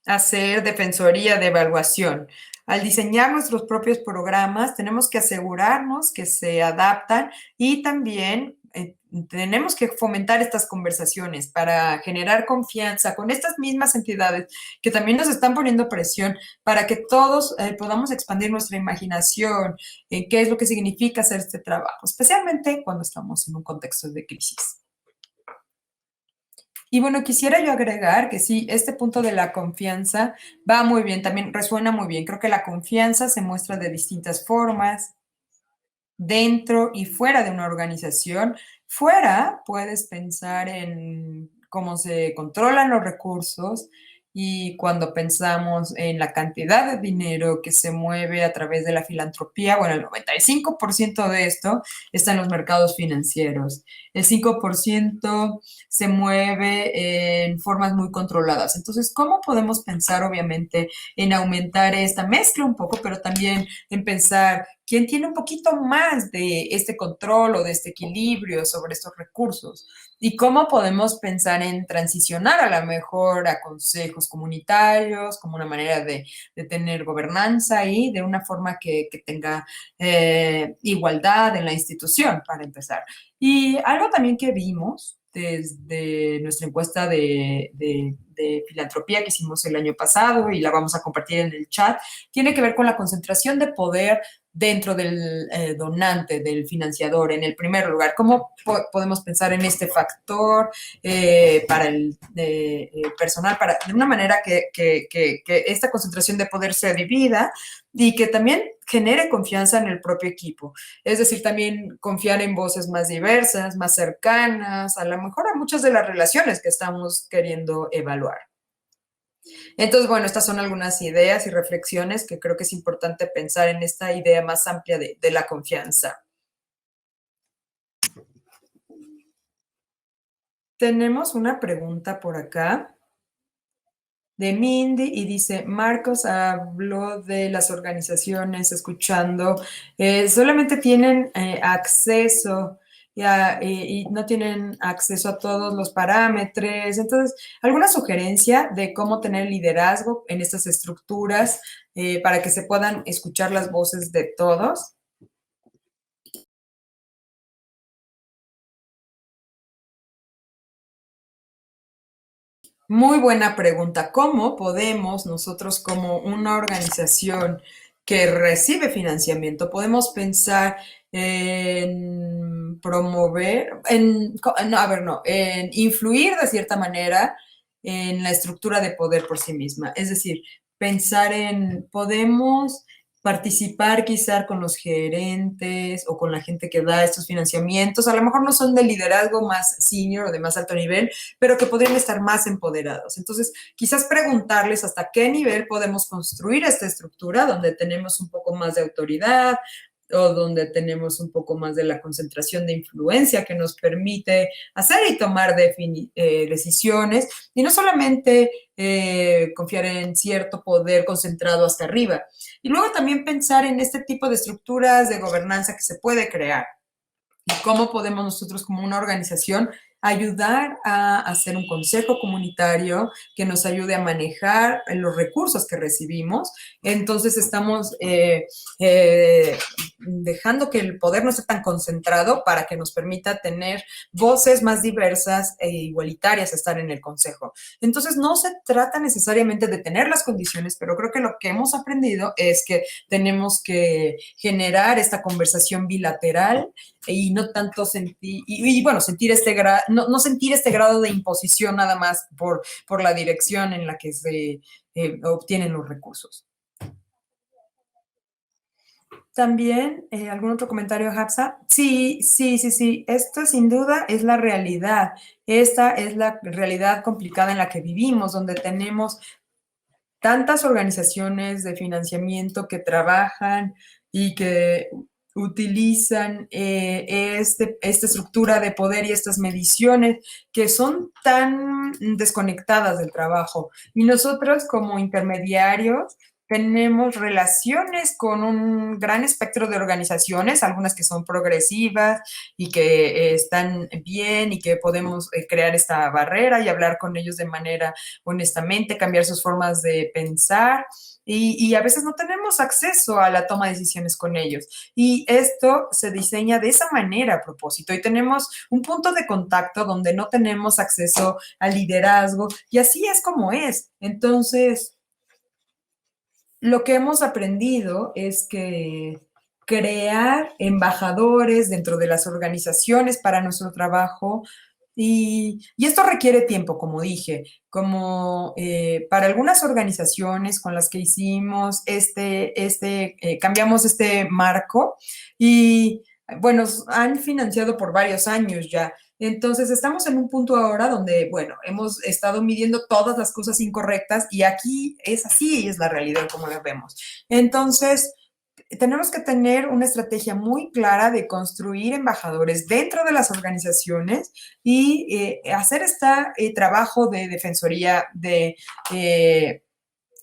hacer defensoría de evaluación. Al diseñar nuestros propios programas, tenemos que asegurarnos que se adaptan y también tenemos que fomentar estas conversaciones para generar confianza con estas mismas entidades que también nos están poniendo presión para que todos podamos expandir nuestra imaginación en qué es lo que significa hacer este trabajo, especialmente cuando estamos en un contexto de crisis. Y bueno, quisiera yo agregar que sí, este punto de la confianza va muy bien, también resuena muy bien. Creo que la confianza se muestra de distintas formas, dentro y fuera de una organización. Fuera puedes pensar en cómo se controlan los recursos y cuando pensamos en la cantidad de dinero que se mueve a través de la filantropía, bueno, el 95% de esto está en los mercados financieros. El 5% se mueve en formas muy controladas. Entonces, ¿cómo podemos pensar, obviamente, en aumentar esta mezcla un poco, pero también en pensar quién tiene un poquito más de este control o de este equilibrio sobre estos recursos? ¿Y cómo podemos pensar en transicionar a la mejor a consejos comunitarios como una manera de tener gobernanza ahí de una forma que tenga igualdad en la institución, para empezar? Y algo también que vimos desde nuestra encuesta de filantropía que hicimos el año pasado y la vamos a compartir en el chat, tiene que ver con la concentración de poder dentro del donante, del financiador, en el primer lugar. ¿Cómo podemos pensar en este factor para el personal, de una manera que esta concentración de poder se divida y que también genere confianza en el propio equipo? Es decir, también confiar en voces más diversas, más cercanas, a lo mejor a muchas de las relaciones que estamos queriendo evaluar. Entonces, bueno, estas son algunas ideas y reflexiones que creo que es importante pensar en esta idea más amplia de la confianza. Tenemos una pregunta por acá de Mindy y dice, Marcos habló de las organizaciones escuchando, solamente tienen acceso y no tienen acceso a todos los parámetros. Entonces, ¿alguna sugerencia de cómo tener liderazgo en estas estructuras para que se puedan escuchar las voces de todos? Muy buena pregunta. ¿Cómo podemos nosotros como una organización que recibe financiamiento, podemos pensar en promover, en influir de cierta manera en la estructura de poder por sí misma? Es decir, pensar en, podemos participar quizá con los gerentes o con la gente que da estos financiamientos. A lo mejor no son de liderazgo más senior o de más alto nivel, pero que podrían estar más empoderados. Entonces, quizás preguntarles hasta qué nivel podemos construir esta estructura donde tenemos un poco más de autoridad o donde tenemos un poco más de la concentración de influencia que nos permite hacer y tomar decisiones y no solamente confiar en cierto poder concentrado hasta arriba. Y luego también pensar en este tipo de estructuras de gobernanza que se puede crear y cómo podemos nosotros como una organización ayudar a hacer un consejo comunitario que nos ayude a manejar los recursos que recibimos. Entonces estamos dejando que el poder no esté tan concentrado para que nos permita tener voces más diversas e igualitarias a estar en el consejo. Entonces no se trata necesariamente de tener las condiciones, pero creo que lo que hemos aprendido es que tenemos que generar esta conversación bilateral y no tanto sentir, bueno, sentir no sentir este grado de imposición nada más por la dirección en la que se obtienen los recursos. También, ¿algún otro comentario, Hafsa? Sí. Esto sin duda es la realidad. Esta es la realidad complicada en la que vivimos, donde tenemos tantas organizaciones de financiamiento que trabajan y que utilizan esta estructura de poder y estas mediciones que son tan desconectadas del trabajo. Y nosotros como intermediarios tenemos relaciones con un gran espectro de organizaciones, algunas que son progresivas y que están bien y que podemos crear esta barrera y hablar con ellos de manera honestamente, cambiar sus formas de pensar. Y a veces no tenemos acceso a la toma de decisiones con ellos. Y esto se diseña de esa manera a propósito. Y tenemos un punto de contacto donde no tenemos acceso al liderazgo. Y así es como es. Entonces, lo que hemos aprendido es que crear embajadores dentro de las organizaciones para nuestro trabajo y esto requiere tiempo, como dije, como para algunas organizaciones con las que hicimos cambiamos este marco y bueno, han financiado por varios años ya. Entonces, estamos en un punto ahora donde, bueno, hemos estado midiendo todas las cosas incorrectas y aquí es así, es la realidad como la vemos. Entonces, tenemos que tener una estrategia muy clara de construir embajadores dentro de las organizaciones y hacer este trabajo de defensoría de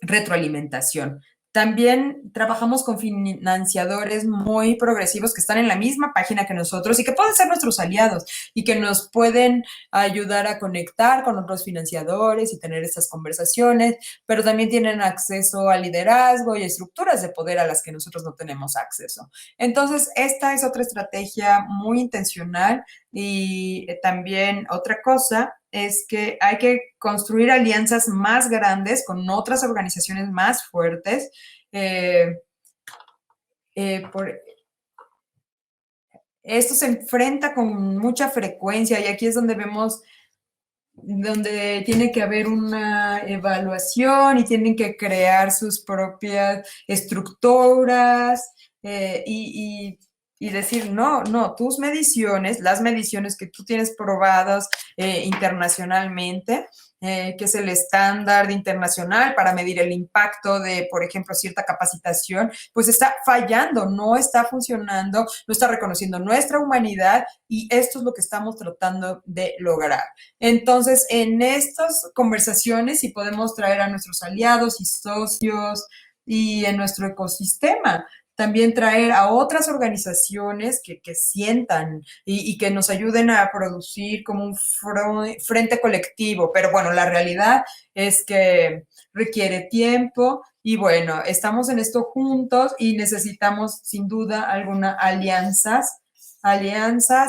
retroalimentación. También trabajamos con financiadores muy progresivos que están en la misma página que nosotros y que pueden ser nuestros aliados y que nos pueden ayudar a conectar con otros financiadores y tener estas conversaciones, pero también tienen acceso al liderazgo y estructuras de poder a las que nosotros no tenemos acceso. Entonces, esta es otra estrategia muy intencional y también otra cosa es que hay que construir alianzas más grandes con otras organizaciones más fuertes esto se enfrenta con mucha frecuencia y aquí es donde vemos donde tiene que haber una evaluación y tienen que crear sus propias estructuras y decir, no, no, tus mediciones, las mediciones que tú tienes probadas internacionalmente, que es el estándar internacional para medir el impacto de, por ejemplo, cierta capacitación, pues está fallando, no está funcionando, no está reconociendo nuestra humanidad y esto es lo que estamos tratando de lograr. Entonces, en estas conversaciones sí podemos traer a nuestros aliados y socios y en nuestro ecosistema. También traer a otras organizaciones que sientan y que nos ayuden a producir como un frente colectivo. Pero bueno, la realidad es que requiere tiempo y bueno, estamos en esto juntos y necesitamos sin duda alguna alianzas,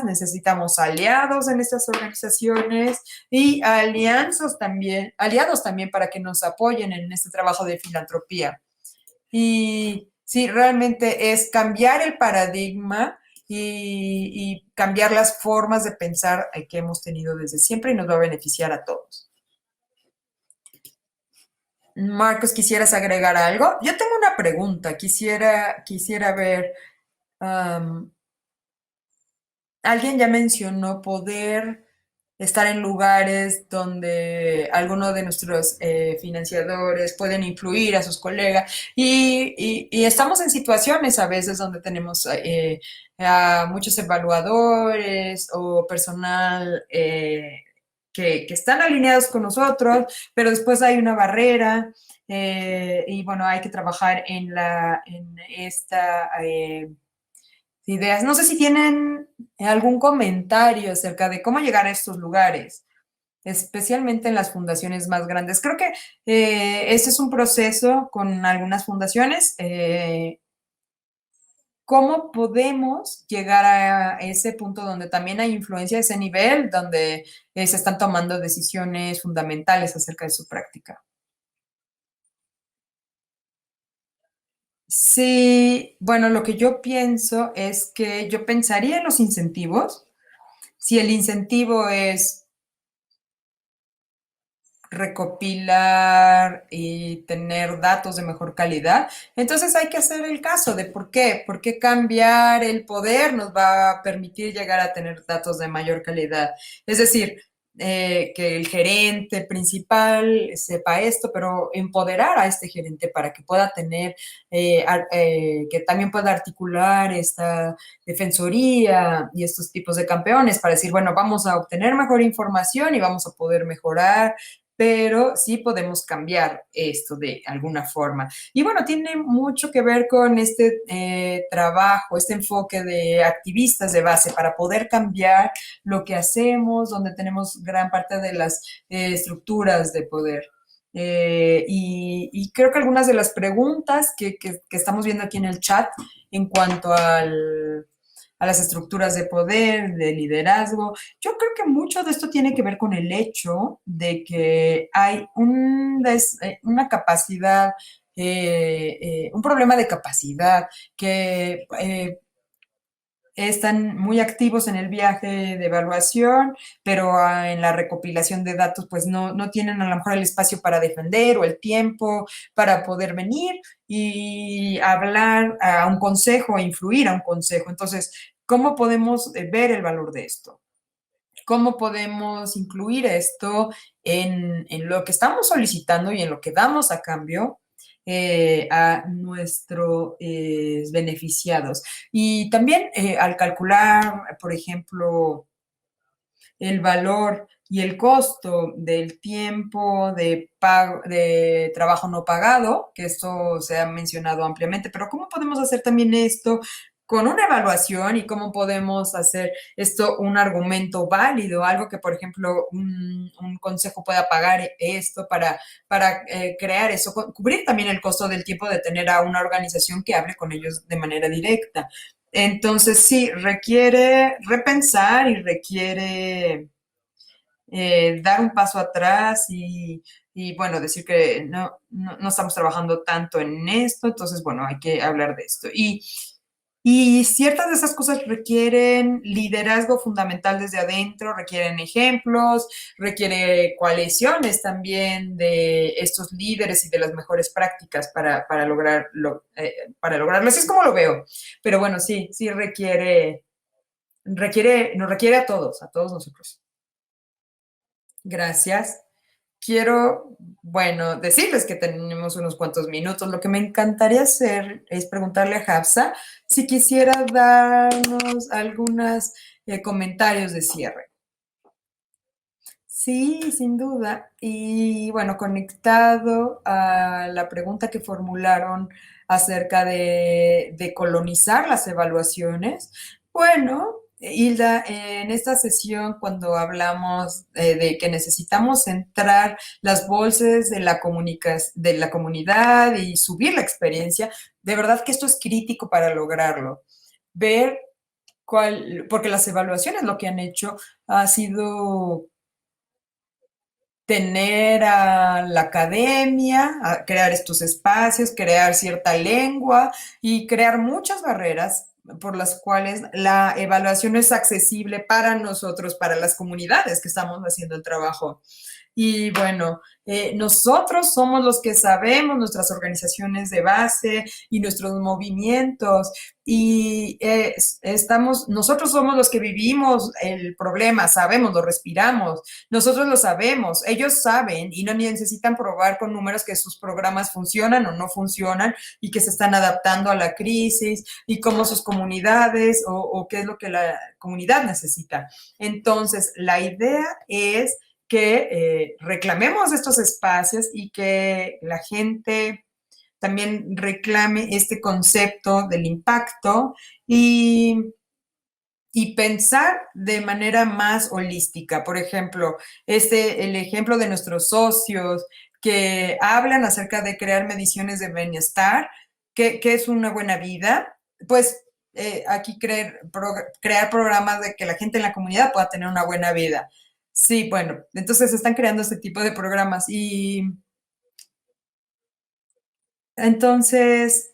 necesitamos aliados en estas organizaciones y aliados también para que nos apoyen en este trabajo de filantropía. Y sí, realmente es cambiar el paradigma y cambiar las formas de pensar que hemos tenido desde siempre y nos va a beneficiar a todos. Marcos, ¿quisieras agregar algo? Yo tengo una pregunta, quisiera ver, um, alguien ya mencionó poder estar en lugares donde algunos de nuestros financiadores pueden influir a sus colegas y estamos en situaciones a veces donde tenemos a muchos evaluadores o personal que están alineados con nosotros, pero después hay una barrera y bueno, hay que trabajar en esta ideas. No sé si tienen algún comentario acerca de cómo llegar a estos lugares, especialmente en las fundaciones más grandes. Creo que este es un proceso con algunas fundaciones. ¿Cómo podemos llegar a ese punto donde también hay influencia, ese nivel, donde se están tomando decisiones fundamentales acerca de su práctica? Sí, bueno, lo que yo pienso es que yo pensaría en los incentivos. Si el incentivo es recopilar y tener datos de mejor calidad, entonces hay que hacer el caso de por qué cambiar el poder nos va a permitir llegar a tener datos de mayor calidad. Es decir, que el gerente principal sepa esto, pero empoderar a este gerente para que pueda tener, que también pueda articular esta defensoría y estos tipos de campeones para decir, bueno, vamos a obtener mejor información y vamos a poder mejorar, pero sí podemos cambiar esto de alguna forma. Y bueno, tiene mucho que ver con este trabajo, este enfoque de activistas de base para poder cambiar lo que hacemos, donde tenemos gran parte de las estructuras de poder. Y creo que algunas de las preguntas que estamos viendo aquí en el chat en cuanto a las estructuras de poder, de liderazgo. Yo creo que mucho de esto tiene que ver con el hecho de que hay una capacidad, un problema de capacidad que están muy activos en el viaje de evaluación, pero en la recopilación de datos pues no tienen a lo mejor el espacio para defender o el tiempo para poder venir y hablar a un consejo e influir a un consejo. Entonces, ¿cómo podemos ver el valor de esto? ¿Cómo podemos incluir esto en lo que estamos solicitando y en lo que damos a cambio a nuestros beneficiados? Y también al calcular, por ejemplo, el valor y el costo del tiempo de trabajo no pagado, que esto se ha mencionado ampliamente, pero ¿cómo podemos hacer también esto con una evaluación y cómo podemos hacer esto un argumento válido, algo que, por ejemplo, un consejo pueda pagar esto para crear eso, cubrir también el costo del tiempo de tener a una organización que hable con ellos de manera directa? Entonces, sí, requiere repensar y requiere dar un paso atrás y, bueno, decir que no estamos trabajando tanto en esto, entonces, bueno, hay que hablar de esto. Y Y ciertas de esas cosas requieren liderazgo fundamental desde adentro, requieren ejemplos, requiere coaliciones también de estos líderes y de las mejores prácticas para lograrlo. Así es como lo veo. Pero bueno, sí, sí nos requiere a todos nosotros. Gracias. Quiero, bueno, decirles que tenemos unos cuantos minutos. Lo que me encantaría hacer es preguntarle a Hafsa si quisiera darnos algunos comentarios de cierre. Sí, sin duda. Y bueno, conectado a la pregunta que formularon acerca de colonizar las evaluaciones, bueno, Hilda, en esta sesión cuando hablamos de que necesitamos centrar las voces de de la comunidad y subir la experiencia, de verdad que esto es crítico para lograrlo. Ver porque las evaluaciones lo que han hecho ha sido tener a la academia, a crear estos espacios, crear cierta lengua y crear muchas barreras por las cuales la evaluación es accesible para nosotros, para las comunidades que estamos haciendo el trabajo. Y bueno, nosotros somos los que sabemos nuestras organizaciones de base y nuestros movimientos y nosotros somos los que vivimos el problema, sabemos, lo respiramos, nosotros lo sabemos, ellos saben y no necesitan probar con números que sus programas funcionan o no funcionan y que se están adaptando a la crisis y cómo sus comunidades o qué es lo que la comunidad necesita. Entonces, la idea es que reclamemos estos espacios y que la gente también reclame este concepto del impacto y pensar de manera más holística. Por ejemplo, el ejemplo de nuestros socios que hablan acerca de crear mediciones de bienestar, que es una buena vida, pues aquí crear programas de que la gente en la comunidad pueda tener una buena vida. Sí, bueno, entonces están creando este tipo de programas y entonces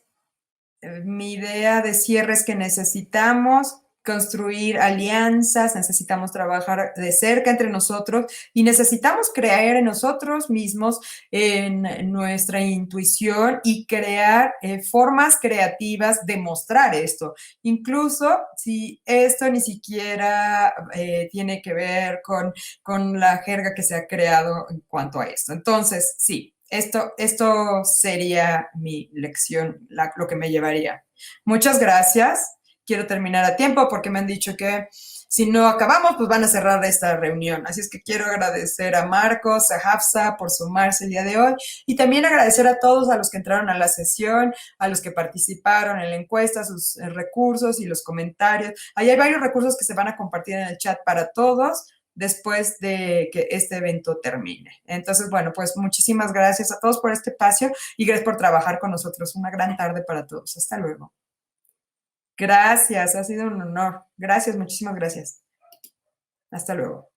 mi idea de cierre es que necesitamos construir alianzas, necesitamos trabajar de cerca entre nosotros y necesitamos creer en nosotros mismos, en nuestra intuición y crear formas creativas de mostrar esto. Incluso si esto ni siquiera tiene que ver con la jerga que se ha creado en cuanto a esto. Entonces, sí, esto sería mi lección, lo que me llevaría. Muchas gracias. Quiero terminar a tiempo porque me han dicho que si no acabamos, pues van a cerrar esta reunión. Así es que quiero agradecer a Marcos, a Hafsa por sumarse el día de hoy y también agradecer a todos a los que entraron a la sesión, a los que participaron en la encuesta, sus recursos y los comentarios. Ahí hay varios recursos que se van a compartir en el chat para todos después de que este evento termine. Entonces, bueno, pues muchísimas gracias a todos por este espacio y gracias por trabajar con nosotros. Una gran tarde para todos. Hasta luego. Gracias, ha sido un honor. Gracias, muchísimas gracias. Hasta luego.